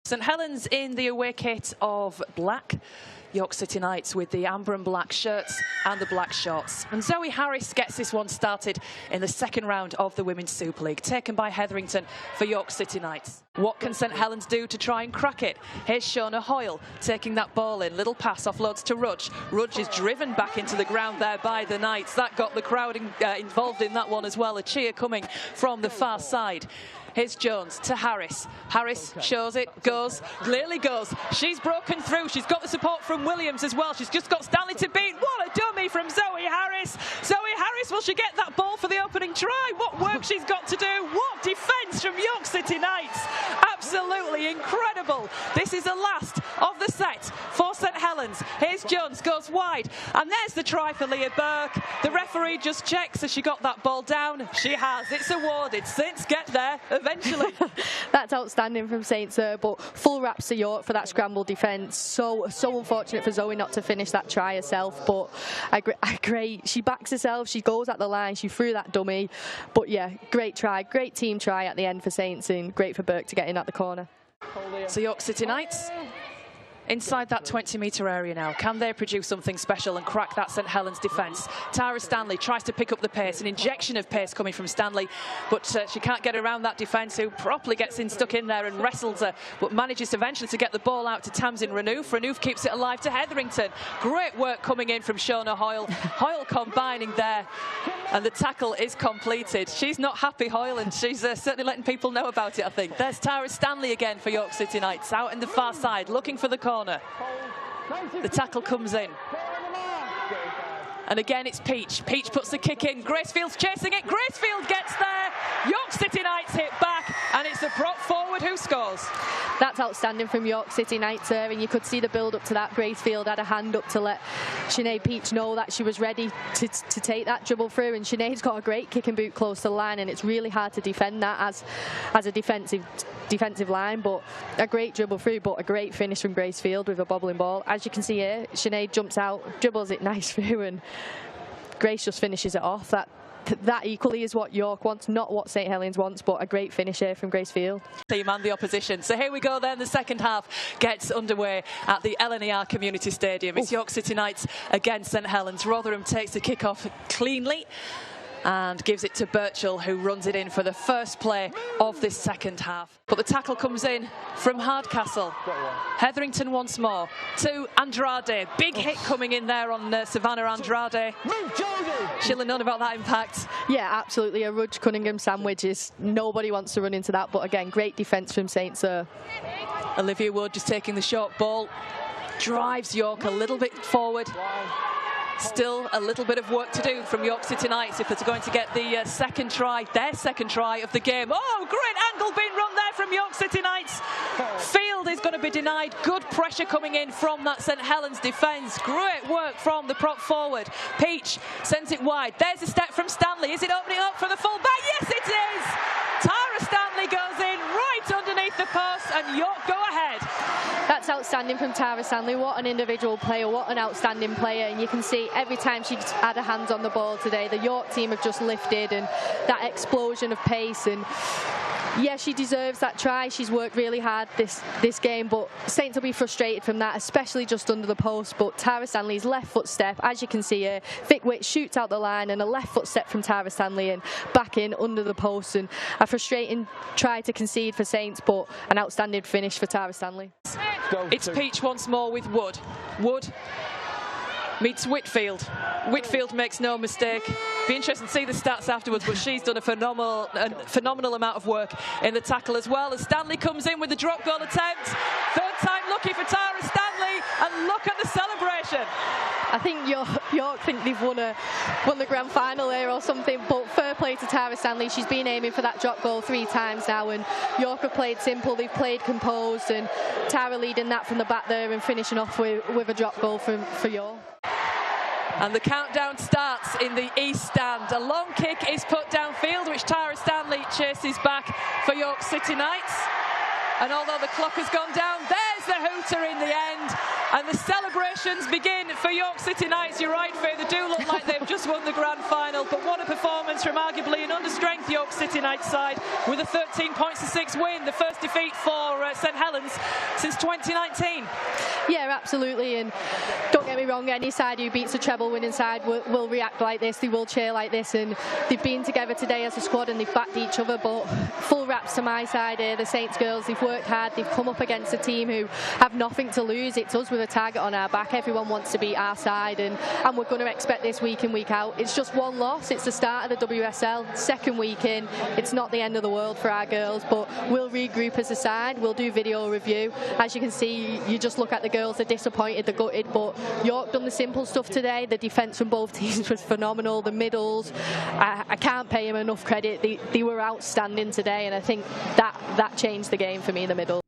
St Helens in the away kit of black. York City Knights with the amber and black shirts and the black shorts. And Zoe Harris gets this one started in the second round of the Women's Super League, taken by Hetherington for York City Knights. What can St Helens do to try and crack it? Here's Shona Hoyle taking that ball in. Little pass offloads to Rudge. Rudge is driven back into the ground there by the Knights. That got the crowd involved in that one as well. A cheer coming from the far side. Here's Jones to Harris. Harris shows it, goes, clearly goes. She's broken through. She's got the support from Williams as well. She's just got Stanley to beat. What a dummy from Zoe Harris. Zoe Harris, will she get that ball for the opening try? What work she's got to do. What defence from York City Knights. Absolutely incredible. This is the last of the set for St Helens. Here's Jones, goes wide. And there's the try for Leah Burke. The referee just checks as she got that ball down. She has. It's awarded. Saints get there eventually. That's outstanding from Saints, but full raps to York for that scramble defence. So unfortunate for Zoe not to finish that try herself, but great. She backs herself, she goes at the line, she threw that dummy. But yeah, great try, great team try at the end for Saints, and great for Burke to get in at the corner. So York City Knights inside that 20-metre area now. Can they produce something special and crack that St Helens defence? Tara Stanley tries to pick up the pace, an injection of pace coming from Stanley, but she can't get around that defence, who properly gets stuck in there and wrestles her, but manages eventually to get the ball out to Tamsin Renouf. Renouf keeps it alive to Hetherington. Great work coming in from Shona Hoyle. Hoyle combining there, and the tackle is completed. She's not happy, Hoyle, and she's certainly letting people know about it, I think. There's Tara Stanley again for York City Knights, out in the far side, looking for the corner. The tackle comes in. And again, it's Peach. Peach puts the kick in. Gracefield's chasing it. Gracefield gets there. York City Knights hit back, and it's the prop forward who scores. That's outstanding from York City Knights there, and you could see the build up to that. Gracefield had a hand up to let Sinead Peach know that she was ready to take that dribble through, and Sinead's got a great kicking boot close to the line, and it's really hard to defend that as a defensive line, but a great dribble through, but a great finish from Gracefield with a bobbling ball. As you can see here, Sinead jumps out, dribbles it nice through, and Grace just finishes it off. That equally is what York wants, not what St Helens wants, but a great finish here from Gracefield. Team and the opposition. So here we go then, the second half gets underway at the LNER Community Stadium. It's York City Knights against St Helens. Rotherham takes the kick-off cleanly and gives it to Birchall, who runs it in for the first play of this second half. But the tackle comes in from Hardcastle. Hetherington once more to Andrade. Big hit coming in there on Savannah Andrade. She'll have known about that impact. Yeah, absolutely. A Rudge Cunningham sandwich is, nobody wants to run into that, but again, great defence from Saints. Olivia Wood just taking the short ball. Drives York a little bit forward. Still a little bit of work to do from York City Knights if they're going to get the second try, their second try of the game. Oh, great angle being run there from York City Knights. Field is going to be denied. Good pressure coming in from that St Helens defence. Great work from the prop forward. Peach sends it wide. There's a step from Stanley. Is it opening up for the full back? Yes, it is. Tara Stanley goes in right underneath the post, and York go ahead. That's outstanding from Tara Stanley. What an individual player, what an outstanding player. And you can see every time she's had her hands on the ball today, the York team have just lifted, and that explosion of pace. And yeah, she deserves that try. She's worked really hard this game, but Saints will be frustrated from that, especially just under the post. But Tara Stanley's left foot step, as you can see here, Vic Witt shoots out the line, and a left foot step from Tara Stanley and back in under the post. And a frustrating try to concede for Saints, but an outstanding finish for Tara Stanley. It's Peach once more with Wood. Wood meets Whitfield. Whitfield makes no mistake. Be interesting to see the stats afterwards, but she's done a phenomenal amount of work in the tackle as well. As Stanley comes in with the drop goal attempt. Third time lucky for Tara Stanley, and look at the celebration. I think York think they've won the grand final here or something, but fair play to Tara Stanley. She's been aiming for that drop goal 3 times now, and York have played simple, they've played composed, and Tara leading that from the back there and finishing off with a drop goal for York. And the countdown starts in the east stand. A long kick is put downfield, which Tara Stanley chases back for York City Knights. And although the clock has gone down, there's the hooter in the end. And the celebrations begin for York City Knights. You're right, Faye, they do look like they've just won the grand final. But what a performance from our arguably an understrength York City Knights side with a 13 points to 6 win, the first defeat for St Helens since 2019. Yeah, absolutely, and don't get me wrong, any side who beats a treble winning side will react like this, they will cheer like this, and they've been together today as a squad and they've backed each other. But full raps to my side here, the Saints girls, they've worked hard, they've come up against a team who have nothing to lose. It's us with a target on our back, everyone wants to beat our side, and we're going to expect this week in, week out. It's just one loss, it's the start of the WSL, second week in, it's not the end of the world for our girls, but we'll regroup as a side, we'll do video review. As you can see, you just look at the girls, they're disappointed, they're gutted, but York done the simple stuff today. The defence from both teams was phenomenal, the middles, I can't pay them enough credit, they were outstanding today, and I think that changed the game for me in the middle.